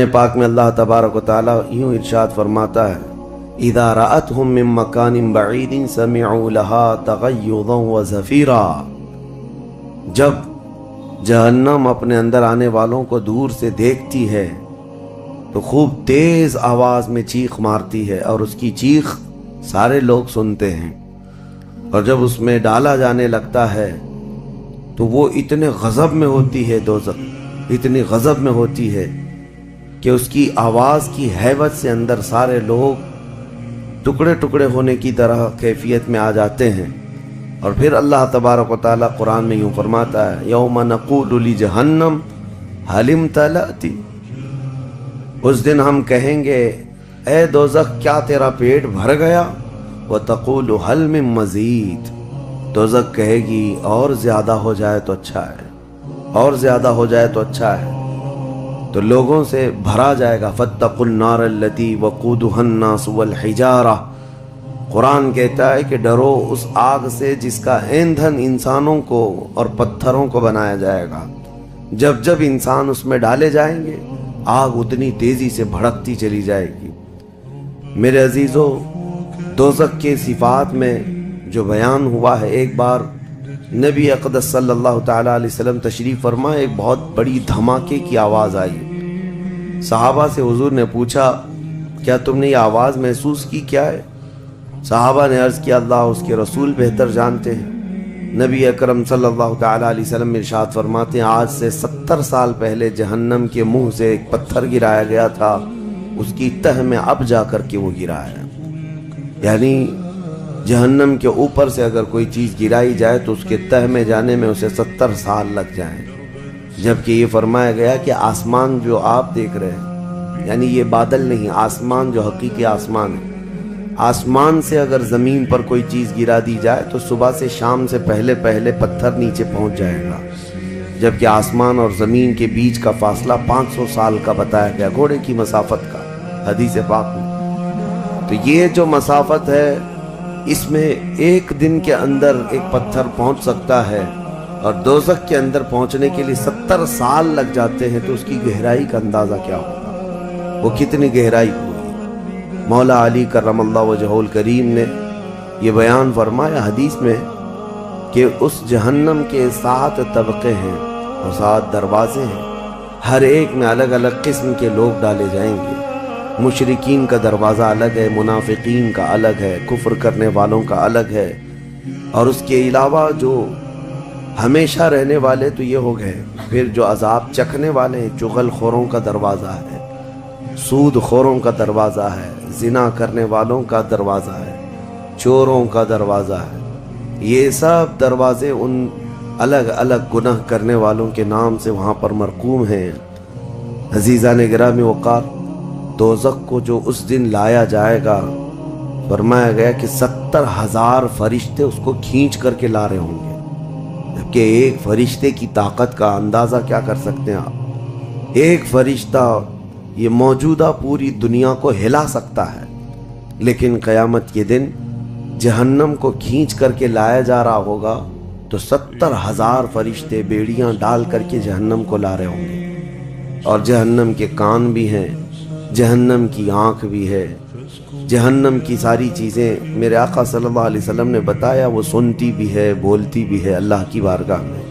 پاک میں اللہ تبارک و تعالی یوں ارشاد فرماتا ہے، اذا رأتهم من مکان بعید سمعوا لها تغیظا وزفیرا۔ جب جہنم اپنے اندر آنے والوں کو دور سے دیکھتی ہے تو خوب تیز آواز میں چیخ مارتی ہے، اور اس کی چیخ سارے لوگ سنتے ہیں۔ اور جب اس میں ڈالا جانے لگتا ہے تو وہ اتنے غضب میں ہوتی ہے، دوزخ اتنی غضب میں ہوتی ہے کہ اس کی آواز کی ہیبت سے اندر سارے لوگ ٹکڑے ٹکڑے ہونے کی طرح کیفیت میں آ جاتے ہیں۔ اور پھر اللہ تبارک و تعالیٰ قرآن میں یوں فرماتا ہے، یوم نقول لجہنم هل امتلأت۔ اس دن ہم کہیں گے، اے دوزخ کیا تیرا پیٹ بھر گیا؟ وتقول هل من مزید۔ دوزخ کہے گی اور زیادہ ہو جائے تو اچھا ہے، اور زیادہ ہو جائے تو اچھا ہے۔ تو لوگوں سے بھرا جائے گا، فاتقوا النار التي وقودها الناس والحجارہ۔ قرآن کہتا ہے کہ ڈرو اس آگ سے جس کا ایندھن انسانوں کو اور پتھروں کو بنایا جائے گا۔ جب جب انسان اس میں ڈالے جائیں گے آگ اتنی تیزی سے بھڑکتی چلی جائے گی۔ میرے عزیزو، دوزخ کے صفات میں جو بیان ہوا ہے، ایک بار نبی اقدس صلی اللہ تعالیٰ علیہ وسلم تشریف فرما، ایک بہت بڑی دھماکے کی آواز آئی۔ صحابہ سے حضور نے پوچھا، کیا تم نے یہ آواز محسوس کی؟ کیا ہے؟ صحابہ نے عرض کیا، اللہ اس کے رسول بہتر جانتے ہیں۔ نبی اکرم صلی اللہ تعالیٰ علیہ وسلم ارشاد فرماتے ہیں، آج سے 70 سال پہلے جہنم کے منہ سے ایک پتھر گرایا گیا تھا، اس کی تہ میں اب جا کر کے وہ گرا ہے۔ یعنی جہنم کے اوپر سے اگر کوئی چیز گرائی جائے تو اس کے تہ میں جانے میں اسے 70 سال لگ جائیں۔ جبکہ یہ فرمایا گیا کہ آسمان جو آپ دیکھ رہے ہیں، یعنی یہ بادل نہیں، آسمان جو حقیقی آسمان ہے، آسمان سے اگر زمین پر کوئی چیز گرا دی جائے تو صبح سے شام سے پہلے پہلے پتھر نیچے پہنچ جائے گا۔ جبکہ آسمان اور زمین کے بیچ کا فاصلہ 500 سال کا بتایا گیا، گھوڑے کی مسافت کا، حدیث پاک میں۔ تو یہ جو مسافت ہے، اس میں ایک دن کے اندر ایک پتھر پہنچ سکتا ہے، اور دوزخ کے اندر پہنچنے کے لیے 70 سال لگ جاتے ہیں۔ تو اس کی گہرائی کا اندازہ کیا ہوگا، وہ کتنی گہرائی ہوگی۔ مولا علی کرم اللہ وجہہ الکریم نے یہ بیان فرمایا حدیث میں کہ اس جہنم کے 7 طبقے ہیں اور 7 دروازے ہیں، ہر ایک میں الگ الگ قسم کے لوگ ڈالے جائیں گے۔ مشرکین کا دروازہ الگ ہے، منافقین کا الگ ہے، کفر کرنے والوں کا الگ ہے، اور اس کے علاوہ جو ہمیشہ رہنے والے تو یہ ہو گئے۔ پھر جو عذاب چکھنے والے ہیں، چغل خوروں کا دروازہ ہے، سود خوروں کا دروازہ ہے، زنا کرنے والوں کا دروازہ ہے، چوروں کا دروازہ ہے۔ یہ سب دروازے ان الگ الگ گناہ کرنے والوں کے نام سے وہاں پر مرقوم ہیں۔ عزیزان گرامی وقار، دوزخ کو جو اس دن لایا جائے گا، فرمایا گیا کہ 70,000 فرشتے اس کو کھینچ کر کے لا رہے ہوں گے۔ جبکہ ایک فرشتے کی طاقت کا اندازہ کیا کر سکتے ہیں آپ؟ ایک فرشتہ یہ موجودہ پوری دنیا کو ہلا سکتا ہے، لیکن قیامت کے دن جہنم کو کھینچ کر کے لایا جا رہا ہوگا تو 70,000 فرشتے بیڑیاں ڈال کر کے جہنم کو لا رہے ہوں گے۔ اور جہنم کے کان بھی ہیں، جہنم کی آنکھ بھی ہے، جہنم کی ساری چیزیں میرے آقا صلی اللہ علیہ وسلم نے بتایا، وہ سنتی بھی ہے، بولتی بھی ہے اللہ کی بارگاہ میں۔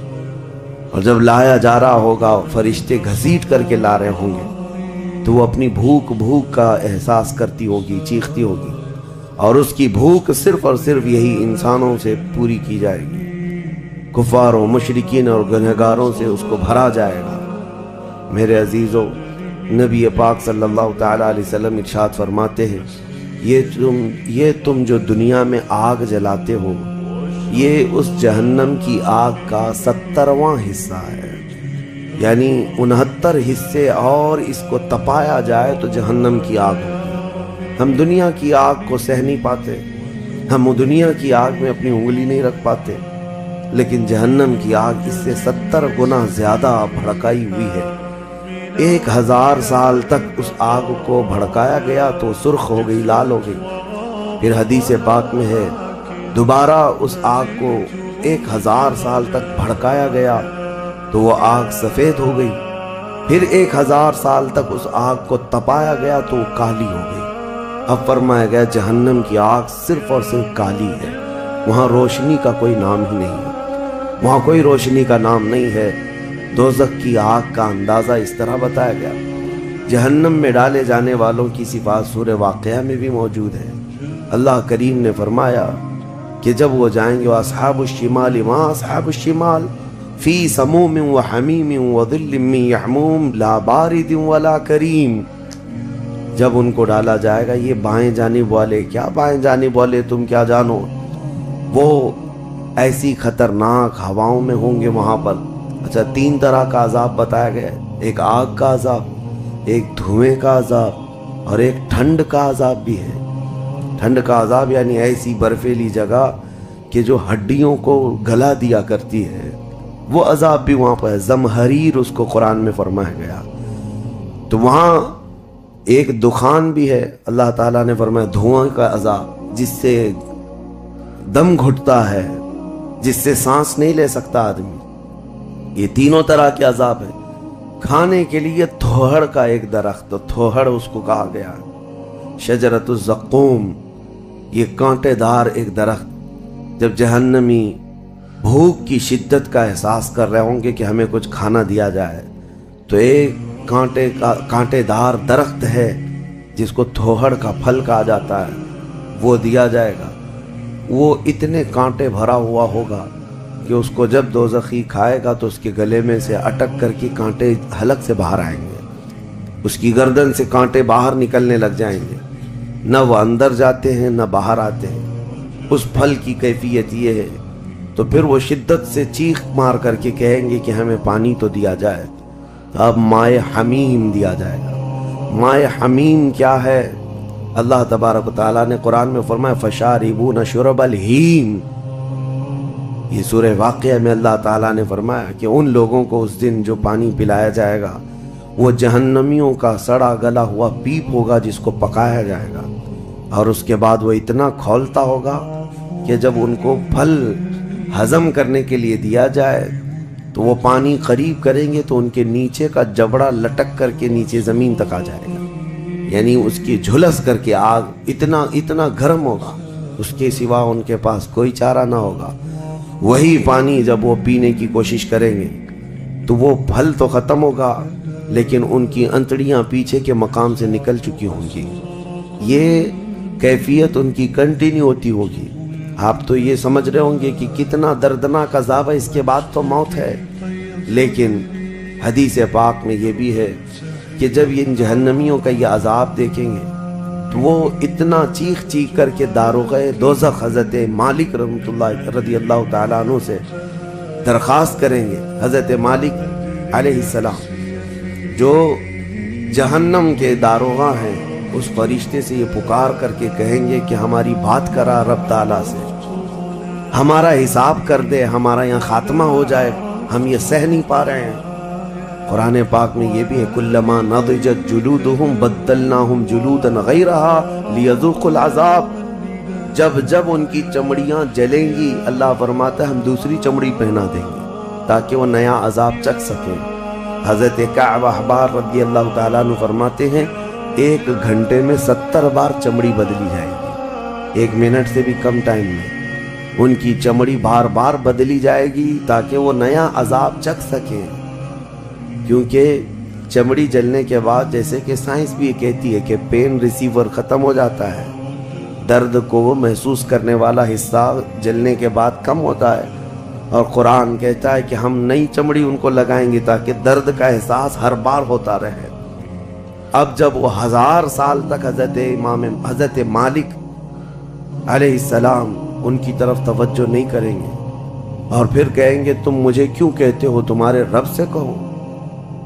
اور جب لایا جا رہا ہوگا، فرشتے گھسیٹ کر کے لا رہے ہوں گے، تو وہ اپنی بھوک کا احساس کرتی ہوگی، چیختی ہوگی، اور اس کی بھوک صرف اور صرف یہی انسانوں سے پوری کی جائے گی۔ کفاروں، مشرکین اور گنہگاروں سے اس کو بھرا جائے گا۔ میرے عزیزو، نبی پاک صلی اللہ تعالیٰ علیہ وسلم ارشاد فرماتے ہیں، یہ تم جو دنیا میں آگ جلاتے ہو، یہ اس جہنم کی آگ کا 70واں حصہ ہے۔ یعنی 69 حصے اور اس کو تپایا جائے تو جہنم کی آگ ہوگی۔ ہم دنیا کی آگ کو سہ نہیں پاتے، ہم دنیا کی آگ میں اپنی انگلی نہیں رکھ پاتے، لیکن جہنم کی آگ اس سے 70 گنا زیادہ بھڑکائی ہوئی ہے۔ 1000 سال تک اس آگ کو بھڑکایا گیا تو سرخ ہو گئی، لال ہو گئی۔ پھر حدیث پاک میں ہے، دوبارہ اس آگ کو 1000 سال تک بھڑکایا گیا تو وہ آگ سفید ہو گئی۔ پھر 1000 سال تک اس آگ کو تپایا گیا تو وہ کالی ہو گئی۔ اب فرمایا گیا جہنم کی آگ صرف اور صرف کالی ہے، وہاں روشنی کا کوئی نام ہی نہیں ہے، وہاں کوئی روشنی کا نام نہیں ہے۔ دوزخ کی آگ کا اندازہ اس طرح بتایا گیا۔ جہنم میں ڈالے جانے والوں کی صفات سورہ واقعہ میں بھی موجود ہے۔ اللہ کریم نے فرمایا کہ جب وہ جائیں گے اصحاب الشمال ما اصحاب الشمال فی سموم و حمیم و ظل من یحموم لا بارد ولا کریم۔ جب ان کو ڈالا جائے گا، یہ بائیں جانب والے، کیا بائیں جانب والے تم کیا جانو، وہ ایسی خطرناک ہواؤں میں ہوں گے وہاں پر۔ اچھا، 3 طرح کا عذاب بتایا گیا ہے، ایک آگ کا عذاب، ایک دھوئیں کا عذاب اور ایک ٹھنڈ کا عذاب بھی ہے۔ ٹھنڈ کا عذاب یعنی ایسی برفیلی جگہ کہ جو ہڈیوں کو گلا دیا کرتی ہے، وہ عذاب بھی وہاں پر ہے۔ زمہریر اس کو قرآن میں فرمایا گیا۔ تو وہاں ایک دخان بھی ہے، اللہ تعالیٰ نے فرمایا دھواں کا عذاب، جس سے دم گھٹتا ہے، جس سے سانس نہیں لے سکتا آدمی۔ یہ تینوں طرح کے عذاب ہے۔ کھانے کے لیے تھوہڑ کا ایک درخت، تھوہڑ اس کو کہا گیا، شجرۃ الزقوم، یہ کانٹے دار ایک درخت۔ جب جہنمی بھوک کی شدت کا احساس کر رہے ہوں گے کہ ہمیں کچھ کھانا دیا جائے، تو ایک کانٹے دار درخت ہے جس کو تھوہڑ کا پھل کہا جاتا ہے، وہ دیا جائے گا۔ وہ اتنے کانٹے بھرا ہوا ہوگا کہ اس کو جب دوزخی کھائے گا تو اس کے گلے میں سے اٹک کر کے کانٹے حلق سے باہر آئیں گے، اس کی گردن سے کانٹے باہر نکلنے لگ جائیں گے، نہ وہ اندر جاتے ہیں نہ باہر آتے ہیں۔ اس پھل کی کیفیت یہ ہے۔ تو پھر وہ شدت سے چیخ مار کر کے کہیں گے کہ ہمیں پانی تو دیا جائے۔ اب مائے حمیم دیا جائے گا۔ مائے حمیم کیا ہے؟ اللہ تبارک و تعالیٰ نے قرآن میں فرمایا فشاربون شرب الہیم۔ یہ سورہ واقعہ میں اللہ تعالیٰ نے فرمایا کہ ان لوگوں کو اس دن جو پانی پلایا جائے گا وہ جہنمیوں کا سڑا گلا ہوا پیپ ہوگا جس کو پکایا جائے گا، اور اس کے بعد وہ اتنا کھولتا ہوگا کہ جب ان کو پھل ہضم کرنے کے لیے دیا جائے تو وہ پانی قریب کریں گے تو ان کے نیچے کا جبڑا لٹک کر کے نیچے زمین تک آ جائے گا، یعنی اس کی جھلس کر کے آگ اتنا گرم ہوگا، اس کے سوا ان کے پاس کوئی چارہ نہ ہوگا۔ وہی پانی جب وہ پینے کی کوشش کریں گے تو وہ پھل تو ختم ہوگا لیکن ان کی انتڑیاں پیچھے کے مقام سے نکل چکی ہوں گی۔ یہ کیفیت ان کی کنٹینیو ہوتی ہوگی۔ آپ تو یہ سمجھ رہے ہوں گے کہ کتنا دردناک عذاب ہے، اس کے بعد تو موت ہے، لیکن حدیث پاک میں یہ بھی ہے کہ جب ان جہنمیوں کا یہ عذاب دیکھیں گے تو وہ اتنا چیخ کر کے داروغہ دوزخ حضرت مالک رحمۃ اللہ رضی اللہ تعالیٰ عنہ سے درخواست کریں گے۔ حضرت مالک علیہ السلام جو جہنم کے داروغہ ہیں، اس فرشتے سے یہ پکار کر کے کہیں گے کہ ہماری بات کرا رب تعالیٰ سے، ہمارا حساب کر دے، ہمارا یہاں خاتمہ ہو جائے، ہم یہ سہ نہیں پا رہے ہیں۔ قرآن پاک میں یہ بھی ہے کلما نضجت جلودہم بدلناہم جلودا غیرہا لیذوقوا العذاب۔ جب ان کی چمڑیاں جلیں گی، اللہ فرماتا ہے ہم دوسری چمڑی پہنا دیں گے تاکہ وہ نیا عذاب چکھ سکیں۔ حضرت کعب احبار رضی اللہ تعالیٰ عنہ فرماتے ہیں 1 گھنٹے میں 70 بار چمڑی بدلی جائے گی، 1 منٹ سے بھی کم ٹائم میں ان کی چمڑی بار بار بدلی جائے گی تاکہ وہ نیا عذاب چکھ سکیں۔ کیونکہ چمڑی جلنے کے بعد جیسے کہ سائنس بھی یہ کہتی ہے کہ پین ریسیور ختم ہو جاتا ہے، درد کو وہ محسوس کرنے والا حصہ جلنے کے بعد کم ہوتا ہے، اور قرآن کہتا ہے کہ ہم نئی چمڑی ان کو لگائیں گے تاکہ درد کا احساس ہر بار ہوتا رہے۔ اب جب وہ 1000 سال تک حضرت مالک علیہ السلام ان کی طرف توجہ نہیں کریں گے اور پھر کہیں گے تم مجھے کیوں کہتے ہو، تمہارے رب سے کہو،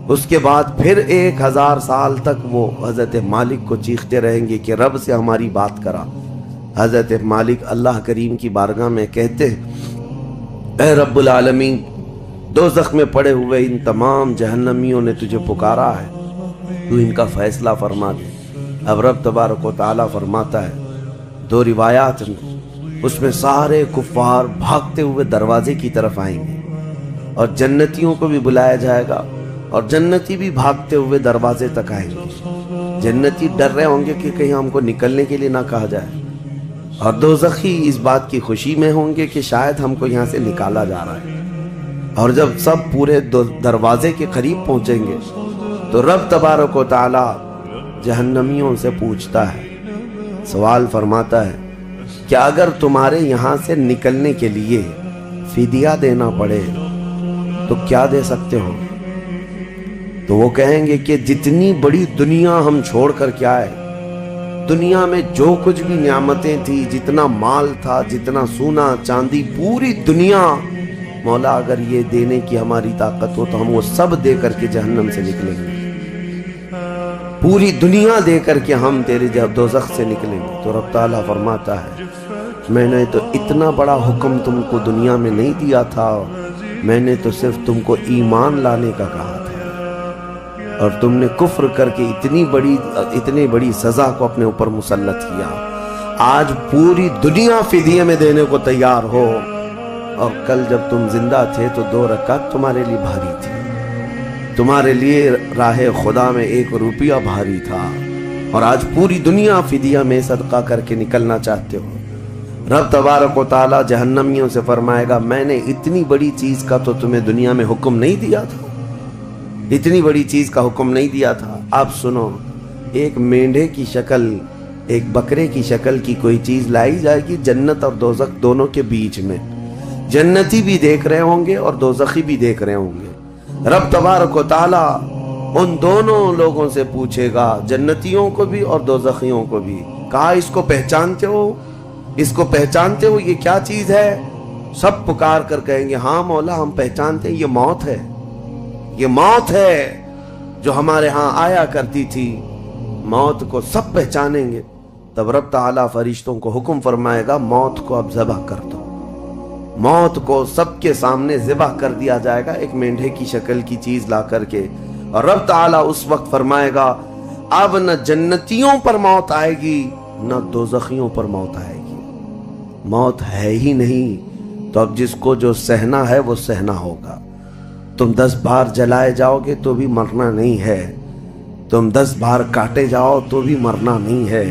اس کے بعد پھر 1000 سال تک وہ حضرت مالک کو چیختے رہیں گے کہ رب سے ہماری بات کرا۔ حضرت مالک اللہ کریم کی بارگاہ میں کہتے اے رب العالمین، دوزخ میں پڑے ہوئے ان تمام جہنمیوں نے تجھے پکارا ہے، تو ان کا فیصلہ فرما دے۔ اب رب تبارک و تعالیٰ فرماتا ہے 2 روایات میں، اس میں سارے کفار بھاگتے ہوئے دروازے کی طرف آئیں گے اور جنتیوں کو بھی بلایا جائے گا اور جنتی بھی بھاگتے ہوئے دروازے تک آئیں گے۔ جنتی ڈر رہے ہوں گے کہ کہیں ہم کو نکلنے کے لیے نہ کہا جائے، اور دوزخی اس بات کی خوشی میں ہوں گے کہ شاید ہم کو یہاں سے نکالا جا رہا ہے۔ اور جب سب پورے دروازے کے قریب پہنچیں گے تو رب تبارک و تعالی جہنمیوں سے پوچھتا ہے، سوال فرماتا ہے کہ اگر تمہارے یہاں سے نکلنے کے لیے فدیہ دینا پڑے تو کیا دے سکتے ہو؟ تو وہ کہیں گے کہ جتنی بڑی دنیا ہم چھوڑ کر کے آئے، دنیا میں جو کچھ بھی نعمتیں تھی، جتنا مال تھا، جتنا سونا چاندی، پوری دنیا، مولا اگر یہ دینے کی ہماری طاقت ہو تو ہم وہ سب دے کر کے جہنم سے نکلیں گے، پوری دنیا دے کر کے ہم تیرے دوزخ سے نکلیں گے۔ تو رب تعالیٰ فرماتا ہے میں نے تو اتنا بڑا حکم تم کو دنیا میں نہیں دیا تھا، میں نے تو صرف تم کو ایمان لانے کا کہا تھا، اور تم نے کفر کر کے اتنی بڑی سزا کو اپنے اوپر مسلط کیا۔ آج پوری دنیا فدیے میں دینے کو تیار ہو، اور کل جب تم زندہ تھے تو 2 رکعت تمہارے لیے بھاری تھی، تمہارے لیے راہ خدا میں 1 روپیہ بھاری تھا، اور آج پوری دنیا فدیہ میں صدقہ کر کے نکلنا چاہتے ہو۔ رب تبارک و تعالی جہنمیوں سے فرمائے گا میں نے اتنی بڑی چیز کا تو تمہیں دنیا میں حکم نہیں دیا تھا، اتنی بڑی چیز کا حکم نہیں دیا تھا۔ آپ سنو، ایک مینڈھے کی شکل، ایک بکرے کی شکل کی کوئی چیز لائی جائے گی جنت اور دوزخ دونوں کے بیچ میں، جنتی بھی دیکھ رہے ہوں گے اور دوزخی بھی دیکھ رہے ہوں گے۔ رب تبارک و تعالی ان دونوں لوگوں سے پوچھے گا، جنتیوں کو بھی اور دوزخیوں کو بھی، کہا اس کو پہچانتے ہو؟ اس کو پہچانتے ہو؟ یہ کیا چیز ہے؟ سب پکار کر کہیں گے ہاں مولا ہم پہچانتے ہیں، یہ موت ہے، یہ موت ہے جو ہمارے ہاں آیا کرتی تھی، موت کو سب پہچانیں گے۔ تب رب تعالیٰ فرشتوں کو حکم فرمائے گا موت کو اب ذبح کر دو، موت کو سب کے سامنے ذبح کر دیا جائے گا ایک مینڈھے کی شکل کی چیز لا کر کے، اور رب تعالیٰ اس وقت فرمائے گا اب نہ جنتیوں پر موت آئے گی نہ دوزخیوں پر موت آئے گی، موت ہے ہی نہیں، تو اب جس کو جو سہنا ہے وہ سہنا ہوگا۔ تم 10 بار جلائے جاؤ گے تو بھی مرنا نہیں ہے، تم 10 بار کاٹے جاؤ تو بھی مرنا نہیں ہے۔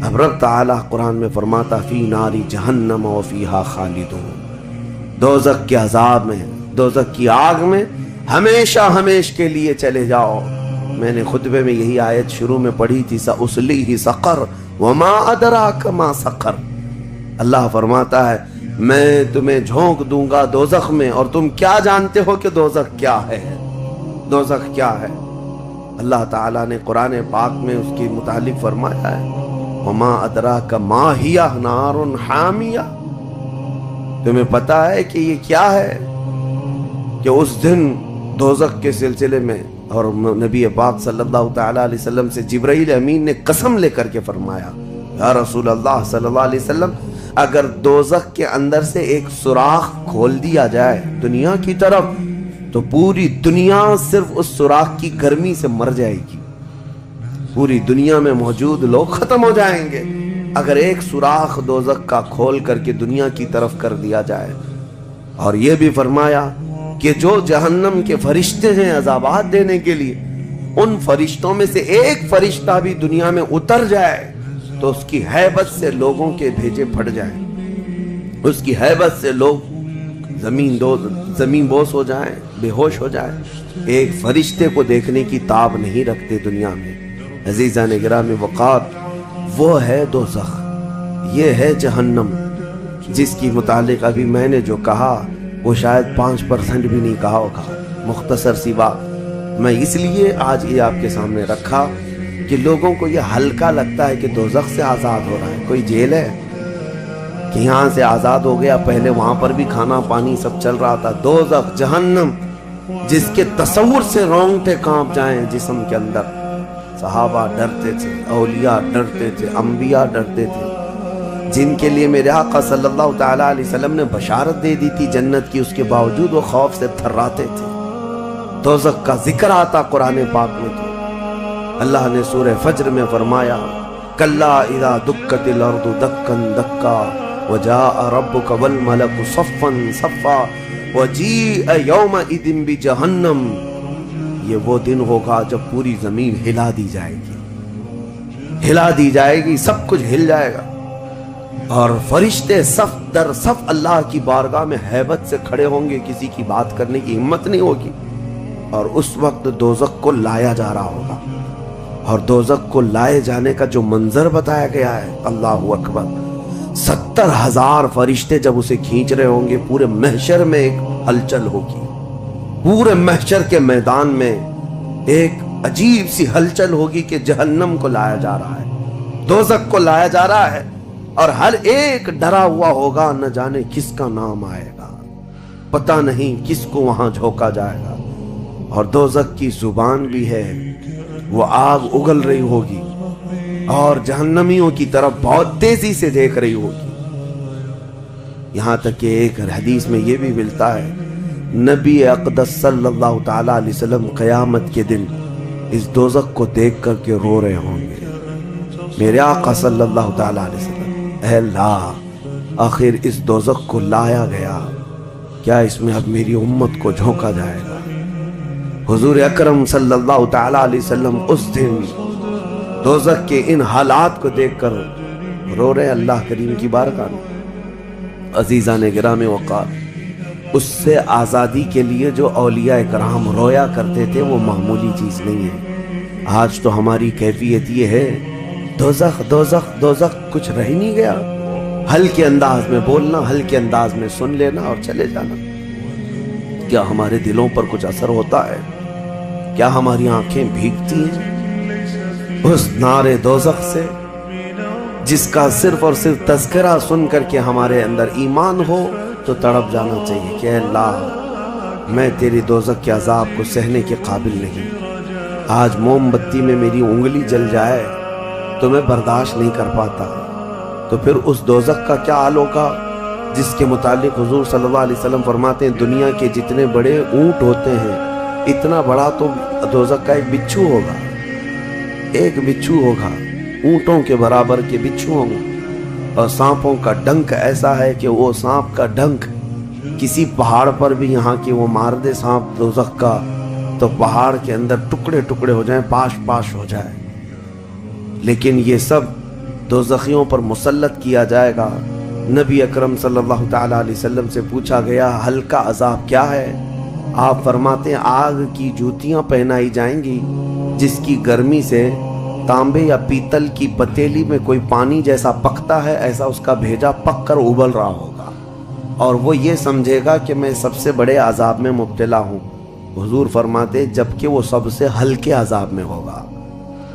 اب رب تعالیٰ قرآن میں فرماتا فی ناری جہنم و فیہا خالدون، دوزخ کے عذاب میں، دوزخ کی آگ میں ہمیشہ ہمیش کے لیے چلے جاؤ۔ میں نے خطبے میں یہی آیت شروع میں پڑھی تھی سأصلیہ سقر وما ادراک ما سقر۔ اللہ فرماتا ہے میں تمہیں جھونک دوں گا دوزخ میں، اور تم کیا جانتے ہو کہ دوزخ کیا ہے، دوزخ کیا ہے؟ اللہ تعالیٰ نے قرآن پاک میں اس کے متعلق فرمایا ہے وما ادراک ما ہی نار حامیہ، تمہیں پتا ہے کہ یہ کیا ہے؟ کہ اس دن دوزخ کے سلسلے میں، اور نبی پاک صلی اللہ تعالیٰ علیہ وسلم سے جبرائیل امین نے قسم لے کر کے فرمایا یا رسول اللہ صلی اللہ علیہ وسلم اگر دوزخ کے اندر سے ایک سوراخ کھول دیا جائے دنیا کی طرف تو پوری دنیا صرف اس سوراخ کی گرمی سے مر جائے گی، پوری دنیا میں موجود لوگ ختم ہو جائیں گے اگر ایک سوراخ دوزخ کا کھول کر کے دنیا کی طرف کر دیا جائے۔ اور یہ بھی فرمایا کہ جو جہنم کے فرشتے ہیں عذابات دینے کے لیے، ان فرشتوں میں سے ایک فرشتہ بھی دنیا میں اتر جائے تو اس کی ہیبت سے لوگوں کے بھیجے پھٹ جائیں، اس کی ہیبت سے لوگ زمین بوس ہو جائیں، بے ہوش ہو جائیں، ایک فرشتے کو دیکھنے کی تاب نہیں رکھتے دنیا میں۔ عزیزان گرامی وقات، وہ ہے دوزخ، یہ ہے جہنم، جس کی متعلق ابھی میں نے جو کہا وہ شاید 5% بھی نہیں کہا ہوگا، مختصر سی بات میں اس لیے آج یہ آپ کے سامنے رکھا کہ لوگوں کو یہ ہلکا لگتا ہے کہ دوزخ سے آزاد ہو رہا ہے، کوئی جیل ہے کہ یہاں سے آزاد ہو گیا، پہلے وہاں پر بھی کھانا پانی سب چل رہا تھا۔ دوزخ جہنم جس کے تصور سے رونگٹے کانپ جائیں جسم کے اندر، صحابہ ڈرتے تھے، اولیاء ڈرتے تھے، انبیاء ڈرتے تھے، جن کے لیے میرے آقا صلی اللہ تعالیٰ علیہ وسلم نے بشارت دے دی تھی جنت کی، اس کے باوجود وہ خوف سے تھراتے تھے۔ دوزخ کا ذکر آتا قرآن پاک میں تو اللہ نے سورہ فجر میں فرمایا کلا اذا دکت الارض دکا دکا وجاء ربک والملک صفا صفا وجیء یومئذ بجہنم یہ وہ دن ہوگا جب پوری زمین ہلا دی جائے گی، ہلا دی جائے گی، سب کچھ ہل جائے گا، اور فرشتے صف در صف اللہ کی بارگاہ میں ہیبت سے کھڑے ہوں گے، کسی کی بات کرنے کی ہمت نہیں ہوگی، اور اس وقت دوزخ کو لایا جا رہا ہوگا، اور دوزخ کو لائے جانے کا جو منظر بتایا گیا ہے، اللہ اکبر، 70,000 فرشتے جب اسے کھینچ رہے ہوں گے، پورے محشر میں ایک ہلچل ہوگی، پورے محشر کے میدان میں ایک عجیب سی ہلچل ہوگی کہ جہنم کو لایا جا رہا ہے، دوزخ کو لایا جا رہا ہے، اور ہر ایک ڈرا ہوا ہوگا، نہ جانے کس کا نام آئے گا، پتہ نہیں کس کو وہاں جھونکا جائے گا، اور دوزخ کی زبان بھی ہے، وہ آگ اگل رہی ہوگی اور جہنمیوں کی طرف بہت تیزی سے دیکھ رہی ہوگی، یہاں تک کہ ایک حدیث میں یہ بھی ملتا ہے، نبی اقدس صلی اللہ تعالیٰ علیہ وسلم قیامت کے دن اس دوزخ کو دیکھ کر کے رو رہے ہوں گے، میرے آقا صلی اللہ تعالیٰ علیہ وسلم، اے اللہ آخر اس دوزخ کو لایا گیا، کیا اس میں اب میری امت کو جھونکا جائے گا؟ حضور اکرم صلی اللہ تعالیٰ علیہ وسلم اس دن دوزخ کے ان حالات کو دیکھ کر رو رہے اللہ کریم کی بارگاہ میں۔ عزیزان گرامی وقار، اس سے آزادی کے لیے جو اولیاء کرام رویا کرتے تھے وہ معمولی چیز نہیں ہے۔ آج تو ہماری کیفیت یہ ہے، دوزخ دوزخ دوزخ، کچھ رہ ہی نہیں گیا، ہلکے انداز میں بولنا، ہلکے انداز میں سن لینا اور چلے جانا۔ کیا ہمارے دلوں پر کچھ اثر ہوتا ہے؟ کیا ہماری آنکھیں بھیگتی ہیں اس نعرے دوزخ سے جس کا صرف اور صرف تذکرہ سن کر کے ہمارے اندر ایمان ہو تو تڑپ جانا چاہیے کہ اے اللہ میں تیری دوزخ کے عذاب کو سہنے کے قابل نہیں، آج موم بتی میں میری انگلی جل جائے تو میں برداشت نہیں کر پاتا، تو پھر اس دوزخ کا کیا حال ہوگا جس کے متعلق حضور صلی اللہ علیہ وسلم فرماتے ہیں دنیا کے جتنے بڑے اونٹ ہوتے ہیں اتنا بڑا تو دوزخ کا ایک بچھو ہوگا، ایک بچھو ہوگا، اونٹوں کے برابر کے بچھو ہوں گے، اور سانپوں کا ڈنک ایسا ہے کہ وہ سانپ کا ڈنک کسی پہاڑ پر بھی یہاں کی وہ مار دے سانپ دوزخ کا تو پہاڑ کے اندر ٹکڑے ٹکڑے ہو جائیں، پاش پاش ہو جائے، لیکن یہ سب دوزخیوں پر مسلط کیا جائے گا۔ نبی اکرم صلی اللہ تعالیٰ علیہ وسلم سے پوچھا گیا ہلکا عذاب کیا ہے؟ آپ فرماتے ہیں آگ کی جوتیاں پہنائی جائیں گی جس کی گرمی سے تانبے یا پیتل کی پتیلی میں کوئی پانی جیسا پکتا ہے، ایسا اس کا بھیجا پک کر ابل رہا ہوگا، اور وہ یہ سمجھے گا کہ میں سب سے بڑے عذاب میں مبتلا ہوں۔ حضور فرماتے جبکہ وہ سب سے ہلکے عذاب میں ہوگا،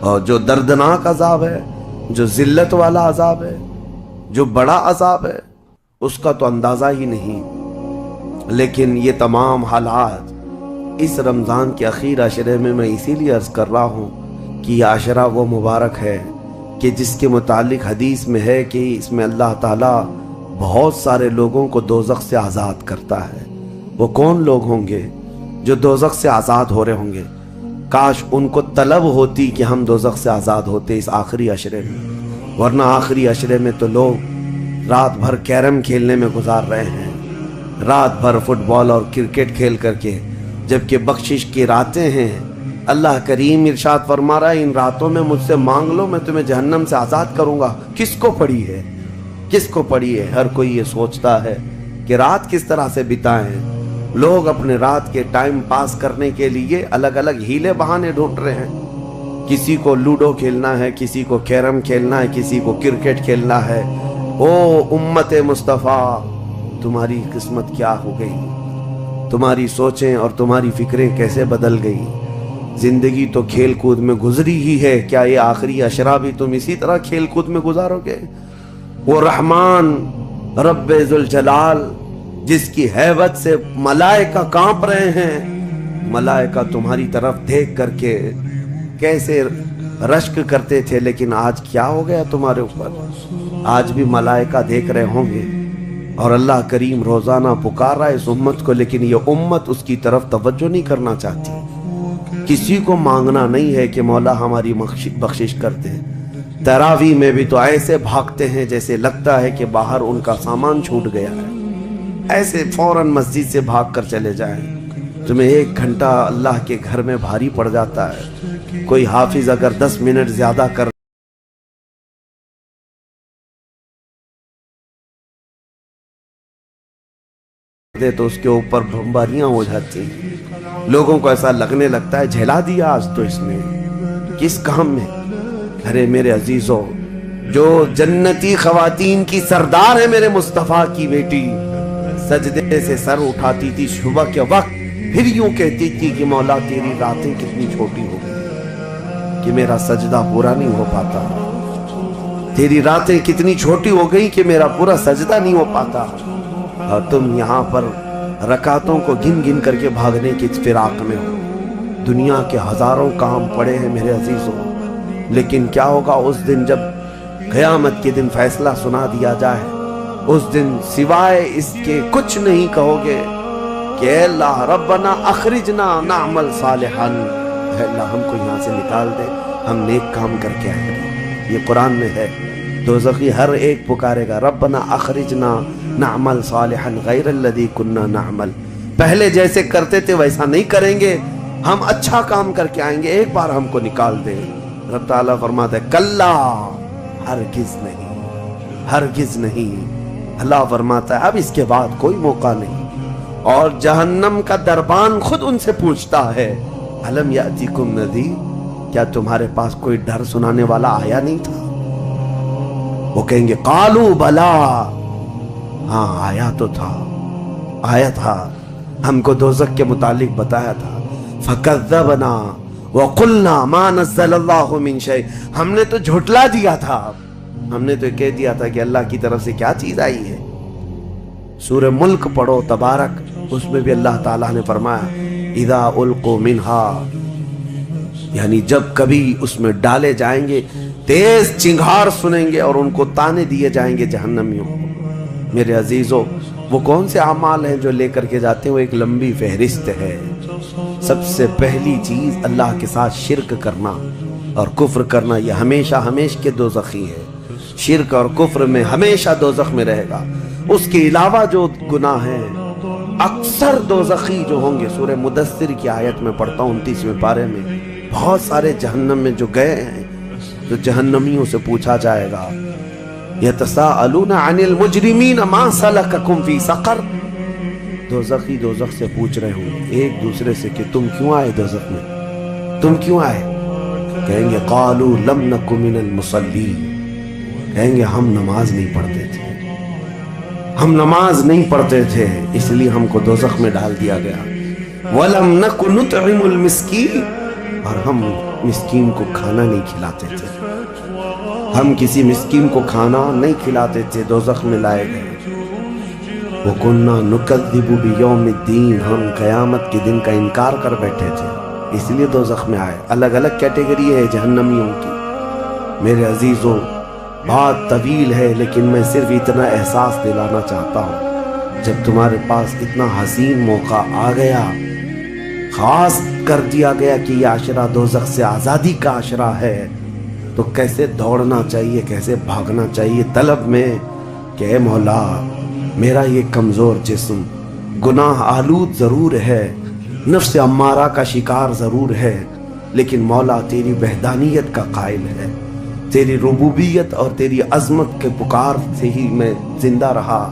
اور جو دردناک عذاب ہے، جو ذلت والا عذاب ہے، جو بڑا عذاب ہے، اس کا تو اندازہ ہی نہیں۔ لیکن یہ تمام حالات اس رمضان کے اخیر عشرے میں اسی لیے عرض کر رہا ہوں کہ یہ عشرہ وہ مبارک ہے کہ جس کے متعلق حدیث میں ہے کہ اس میں اللہ تعالیٰ بہت سارے لوگوں کو دوزخ سے آزاد کرتا ہے۔ وہ کون لوگ ہوں گے جو دوزخ سے آزاد ہو رہے ہوں گے؟ کاش ان کو طلب ہوتی کہ ہم دوزخ سے آزاد ہوتے اس آخری عشرے میں، ورنہ آخری عشرے میں تو لوگ رات بھر کیرم کھیلنے میں گزار رہے ہیں، رات بھر فٹ بال اور کرکٹ کھیل کر کے، جبکہ بخشش کی راتیں ہیں۔ اللہ کریم ارشاد فرما رہا ہے ان راتوں میں مجھ سے مانگ لو میں تمہیں جہنم سے آزاد کروں گا۔ کس کو پڑی ہے؟ کس کو پڑی ہے؟ ہر کوئی یہ سوچتا ہے کہ رات کس طرح سے بتائیں۔ لوگ اپنے رات کے ٹائم پاس کرنے کے لیے الگ الگ ہیلے بہانے ڈھونڈ رہے ہیں، کسی کو لوڈو کھیلنا ہے، کسی کو کیرم کھیلنا ہے، کسی کو کرکٹ کھیلنا ہے۔ او امت مصطفیٰ، تمہاری قسمت کیا ہو گئی؟ تمہاری سوچیں اور تمہاری فکریں کیسے بدل گئی؟ زندگی تو کھیل کود میں گزری ہی ہے، کیا یہ آخری عشرہ بھی تم اسی طرح کھیل کود میں گزارو گے؟ وہ رحمان رب ذوالجلال جس کی ہیبت سے ملائکہ کانپ رہے ہیں، ملائکہ تمہاری طرف دیکھ کر کے کیسے رشک کرتے تھے، لیکن آج کیا ہو گیا تمہارے اوپر؟ آج بھی ملائکہ دیکھ رہے ہوں گے، اور اللہ کریم روزانہ پکار رہا ہے اس امت کو، لیکن یہ امت اس کی طرف توجہ نہیں کرنا چاہتی۔ کسی کو مانگنا نہیں ہے کہ مولا ہماری بخشش کر دے۔ تراویح میں بھی تو ایسے بھاگتے ہیں جیسے لگتا ہے کہ باہر ان کا سامان چھوٹ گیا ہے، ایسے فوراً مسجد سے بھاگ کر چلے جائیں۔ تمہیں 1 گھنٹہ اللہ کے گھر میں بھاری پڑ جاتا ہے، کوئی حافظ اگر 10 منٹ زیادہ کر دے تو اس کے اوپر بمباریاں ہو جاتی ہیں، لوگوں کو ایسا لگنے لگتا ہے جھیلا دیا آج تو اس نے کس کام میں۔ ارے میرے عزیزوں، جو جنتی خواتین کی سردار ہے میرے مصطفیٰ کی بیٹی، سجدے سے سر اٹھاتی تھی صبح کے وقت، پھر یوں کہتی تھی کہ مولا تیری راتیں کتنی چھوٹی ہو گئی کہ میرا سجدہ پورا نہیں ہو پاتا، تیری راتیں کتنی چھوٹی ہو گئی کہ میرا پورا سجدہ نہیں ہو پاتا، اور تم یہاں پر رکعتوں کو گن گن کر کے بھاگنے کی فراق میں ہو۔ دنیا کے ہزاروں کام پڑے ہیں میرے عزیزوں، لیکن کیا ہوگا اس دن جب قیامت کے دن فیصلہ سنا دیا جائے؟ اس دن سوائے اس کے کچھ نہیں کہو گے کہ اے اللہ ربنا اخرجنا نعمل صالحا، اے اللہ ہم کو یہاں سے نکال دے، ہم نیک کام کر کے آئیں گے۔ یہ قرآن میں ہے، دوزخی ہر ایک پکارے گا ربنا اخرجنا نعمل صالحا غیر الذی کننا نعمل، پہلے جیسے کرتے تھے ویسا نہیں کریں گے، ہم اچھا کام کر کے آئیں گے، ایک بار ہم کو نکال دے۔ رب تعالیٰ فرماتا ہے کلا، ہرگز نہیں، ہرگز نہیں۔ اللہ فرماتا ہے اب اس کے بعد کوئی موقع نہیں، اور جہنم کا دربان خود ان سے پوچھتا ہے الم یاتیکم نذیر، کیا تمہارے پاس کوئی ڈر سنانے والا آیا نہیں تھا؟ وہ کہیں گے قالوا بلا، ہاں آیا تو تھا، آیا تھا، ہم کو دوزخ کے متعلق بتایا تھا۔ فکذبنا وقلنا ما نزل اللہ من شیء، ہم نے تو جھٹلا دیا تھا، ہم نے تو کہہ دیا تھا کہ اللہ کی طرف سے کیا چیز آئی ہے۔ سورہ ملک پڑھو تبارک، اس میں بھی اللہ تعالیٰ نے فرمایا اذا القوا منہا، یعنی جب کبھی اس میں ڈالے جائیں گے تیز چنگھار سنیں گے اور ان کو تانے دیے جائیں گے جہنمیوں۔ میرے عزیزوں، وہ کون سے اعمال ہیں جو لے کر کے جاتے ہیں؟ وہ ایک لمبی فہرست ہے۔ سب سے پہلی چیز اللہ کے ساتھ شرک کرنا اور کفر کرنا، یہ ہمیشہ ہمیشہ کے دوزخی ہے، شرک اور کفر میں ہمیشہ دوزخ میں رہے گا۔ اس کے علاوہ جو گناہ ہیں اکثر دوزخی جو ہوں گے، سورہ مدثر کی آیت میں پڑھتا ہوں 29ویں پارے میں، بہت سارے جہنم میں جو گئے ہیں، جو جہنمیوں سے پوچھا جائے گا یتساءلون عن المجرمین ما سلککم فی سقر، دوزخی دوزخ سے پوچھ رہے ہوں ایک دوسرے سے کہ تم کیوں آئے دوزخ میں، تم کیوں آئے؟ کہیں گے قالوا لم نک من المصلین، کہیں گے ہم نماز نہیں پڑھتے تھے، ہم نماز نہیں پڑھتے تھے اس لیے ہم کو دوزخ میں ڈال دیا گیا۔ وَلَمْ نَكُ نُطْعِمُ الْمِسْكِينَ، اور ہم مسکین کو کھانا نہیں کھلاتے تھے، ہم کسی مسکین کو کھانا نہیں کھلاتے تھے، دوزخ میں لائے گئے۔ وَكُنَّا نُكَذِّبُ بِيَوْمِ الدِّينِ، ہم قیامت کے دن کا انکار کر بیٹھے تھے اس لیے دوزخ میں آئے۔ الگ الگ کیٹیگری ہے جہنمیوں کی۔ میرے عزیزوں، بات طویل ہے لیکن میں صرف اتنا احساس دلانا چاہتا ہوں، جب تمہارے پاس اتنا حسین موقع آ گیا، خاص کر دیا گیا کہ یہ عشرہ دوزخ سے آزادی کا عشرہ ہے، تو کیسے دوڑنا چاہیے، کیسے بھاگنا چاہیے طلب میں کہ اے مولا میرا یہ کمزور جسم گناہ آلود ضرور ہے، نفس امارہ کا شکار ضرور ہے، لیکن مولا تیری وحدانیت کا قائل ہے، تیری ربوبیت اور تیری عظمت کے پکار سے ہی میں زندہ رہا۔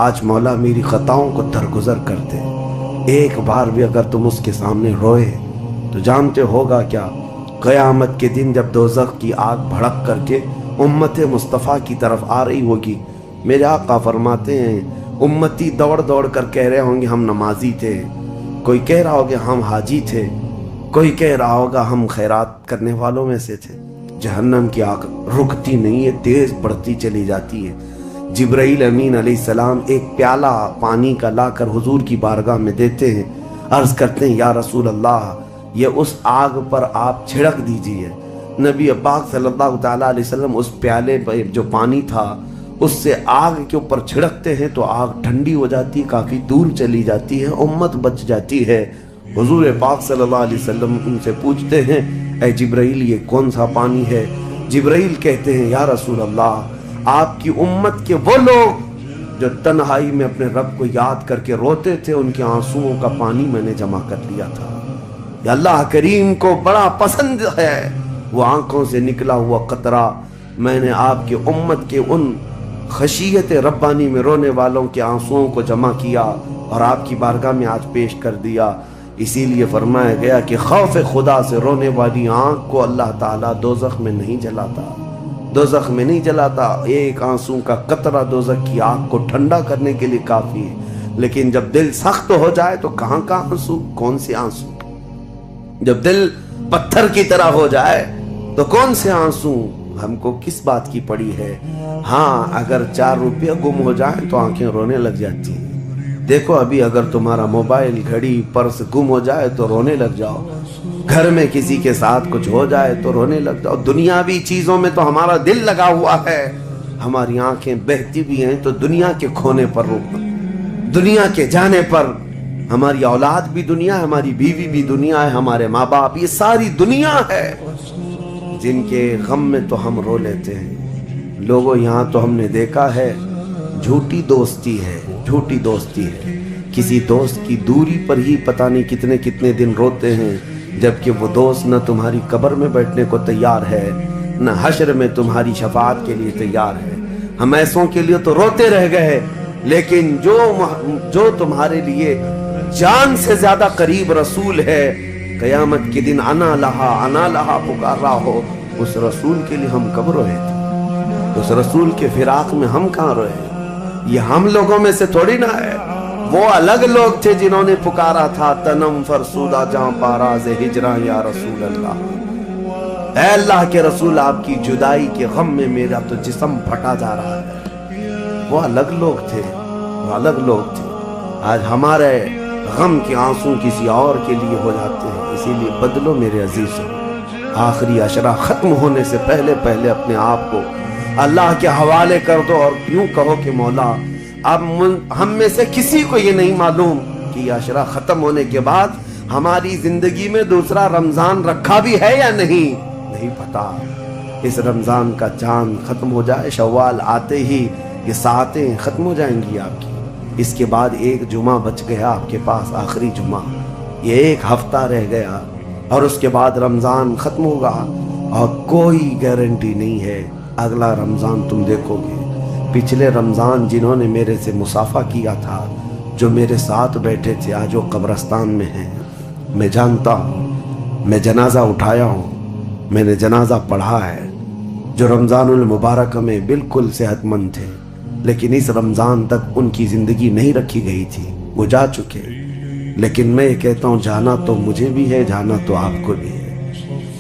آج مولا میری خطاؤں کو درگزر کر دے۔ ایک بار بھی اگر تم اس کے سامنے روئے تو جانتے ہوگا کیا، قیامت کے دن جب دوزخ کی آگ بھڑک کر کے امت مصطفیٰ کی طرف آ رہی ہوگی، میرے آقا فرماتے ہیں امتی دوڑ دوڑ کر کہہ رہے ہوں گے ہم نمازی تھے، کوئی کہہ رہا ہوگا ہم حاجی تھے، کوئی کہہ رہا ہوگا ہم خیرات کرنے والوں میں سے تھے۔ جہنم کی آگ رکتی نہیں ہے، تیز بڑھتی چلی جاتی ہے۔ جبرائیل امین علیہ السلام ایک پیالہ پانی کا لا کر حضور کی بارگاہ میں دیتے ہیں، عرض کرتے ہیں یا رسول اللہ یہ اس آگ پر آپ چھڑک دیجئے۔ نبی پاک صلی اللہ تعالیٰ علیہ وسلم اس پیالے پر جو پانی تھا اس سے آگ کے اوپر چھڑکتے ہیں تو آگ ٹھنڈی ہو جاتی ہے، کافی دور چلی جاتی ہے، امت بچ جاتی ہے۔ حضور پاک صلی اللہ علیہ وسلم ان سے پوچھتے ہیں اے جبرائیل یہ کون سا پانی ہے؟ جبرائیل کہتے ہیں یا رسول اللہ آپ کی امت کے وہ لوگ جو تنہائی میں اپنے رب کو یاد کر کے روتے تھے، ان کے آنسوؤں کا پانی میں نے جمع کر لیا تھا۔ یا اللہ کریم کو بڑا پسند ہے وہ آنکھوں سے نکلا ہوا قطرہ میں نے آپ کی امت کے ان خشیت ربانی میں رونے والوں کے آنسوؤں کو جمع کیا اور آپ کی بارگاہ میں آج پیش کر دیا۔ اسی لیے فرمایا گیا کہ خوف خدا سے رونے والی آنکھ کو اللہ تعالیٰ دوزخ میں نہیں جلاتا، دوزخ میں نہیں جلاتا۔ ایک آنسو کا قطرہ دوزخ کی آگ کو ٹھنڈا کرنے کے لیے کافی ہے، لیکن جب دل سخت ہو جائے تو کہاں کا آنسو، کون سے آنسو؟ جب دل پتھر کی طرح ہو جائے تو کون سے آنسو؟ ہم کو کس بات کی پڑی ہے؟ ہاں اگر 4 روپیہ گم ہو جائیں تو آنکھیں رونے لگ جاتی ہیں۔ دیکھو ابھی اگر تمہارا موبائل، گھڑی، پرس گم ہو جائے تو رونے لگ جاؤ، گھر میں کسی کے ساتھ کچھ ہو جائے تو رونے لگ جاؤ، دنیاوی چیزوں میں تو ہمارا دل لگا ہوا ہے، ہماری آنکھیں بہتی بھی ہیں تو دنیا کے کھونے پر رونا، دنیا کے جانے پر۔ ہماری اولاد بھی دنیا ہے، ہماری بیوی بھی دنیا ہے، ہمارے ماں باپ، یہ ساری دنیا ہے جن کے غم میں تو ہم رو لیتے ہیں۔ لوگوں یہاں تو ہم نے دیکھا ہے جھوٹی دوستی ہے، جھوٹی دوستی ہے، کسی دوست کی دوری پر ہی پتہ نہیں کتنے کتنے دن روتے ہیں، جبکہ وہ دوست نہ تمہاری قبر میں بیٹھنے کو تیار ہے، نہ حشر میں تمہاری شفاعت کے لیے تیار ہے۔ ہم ایسوں کے لیے تو روتے رہ گئے، لیکن جو تمہارے لیے جان سے زیادہ قریب رسول ہے، قیامت کے دن انا لہا پکار رہا ہو، اس رسول کے لیے ہم کب روئے تھے؟ اس رسول کے فراق میں ہم کہاں روئے؟ یہ ہم لوگوں میں سے تھوڑی نہ ہے، وہ الگ لوگ تھے جنہوں نے پکارا تھا تنم فرسودہ جہاں پاراز ہجراں یا رسول اللہ، اے اللہ کے رسول آپ کی جدائی کے غم میں میرا تو جسم پھٹا جا رہا ہے۔ وہ الگ لوگ تھے، وہ الگ لوگ تھے۔ آج ہمارے غم کے آنسو کسی اور کے لیے ہو جاتے ہیں، اسی لیے بدلو میرے عزیزوں، آخری عشرہ ختم ہونے سے پہلے پہلے اپنے آپ کو اللہ کے حوالے کر دو اور یوں کہو کہ مولا اب ہم میں سے کسی کو یہ نہیں معلوم کہ یہ عشرہ ختم ہونے کے بعد ہماری زندگی میں دوسرا رمضان رکھا بھی ہے یا نہیں پتا۔ اس رمضان کا چاند ختم ہو جائے، شوال آتے ہی یہ ساعتیں ختم ہو جائیں گی آپ کی، اس کے بعد ایک جمعہ بچ گیا آپ کے پاس، آخری جمعہ، یہ ایک ہفتہ رہ گیا اور اس کے بعد رمضان ختم ہوگا اور کوئی گارنٹی نہیں ہے اگلا رمضان تم دیکھو گے۔ پچھلے رمضان جنہوں نے میرے سے مصافحہ کیا تھا، جو میرے ساتھ بیٹھے تھے، آج وہ قبرستان میں ہیں، میں جانتا ہوں، میں جنازہ اٹھایا ہوں، میں نے جنازہ پڑھا ہے، جو رمضان المبارک میں بالکل صحت مند تھے، لیکن اس رمضان تک ان کی زندگی نہیں رکھی گئی تھی، وہ جا چکے۔ لیکن میں یہ کہتا ہوں جانا تو مجھے بھی ہے، جانا تو آپ کو بھی ہے۔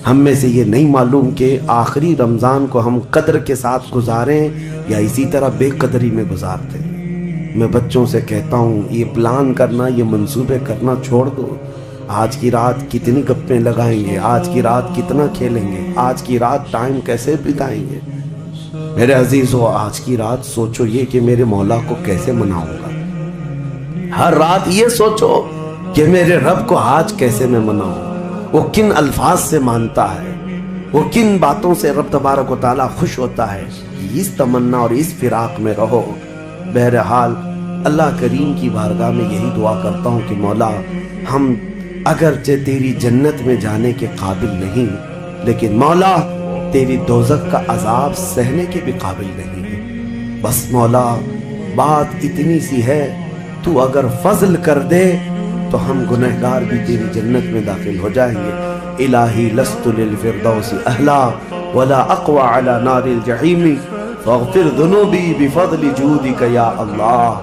ہم میں سے یہ نہیں معلوم کہ آخری رمضان کو ہم قدر کے ساتھ گزاریں یا اسی طرح بے قدری میں گزارتے ہیں۔ میں بچوں سے کہتا ہوں یہ پلان کرنا، یہ منصوبے کرنا چھوڑ دو۔ آج کی رات کتنی گپیں لگائیں گے، آج کی رات کتنا کھیلیں گے، آج کی رات ٹائم کیسے بتائیں گے۔ میرے عزیزو، آج کی رات سوچو یہ کہ میرے مولا کو کیسے مناؤں گا۔ ہر رات یہ سوچو کہ میرے رب کو آج کیسے میں مناؤں، وہ کن الفاظ سے مانتا ہے، وہ کن باتوں سے رب تبارک و تعالیٰ خوش ہوتا ہے۔ اس تمنا اور اس فراق میں رہو۔ بہرحال اللہ کریم کی بارگاہ میں یہی دعا کرتا ہوں کہ مولا ہم اگرچہ تیری جنت میں جانے کے قابل نہیں، لیکن مولا تیری دوزخ کا عذاب سہنے کے بھی قابل نہیں۔ بس مولا بات اتنی سی ہے، تو اگر فضل کر دے تو ہم گنہگار بھی تیری جنت میں داخل ہو جائیں گے۔ الہی لست للفردوس اہلا ولا اقوى على نار الجحیم فاغفر ذنوبی بفضل جودک یا اللہ،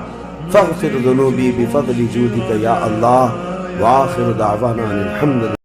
فاغفر ذنوبی بفضل جودک یا اللہ، وآخر دعوانا الحمد للہ۔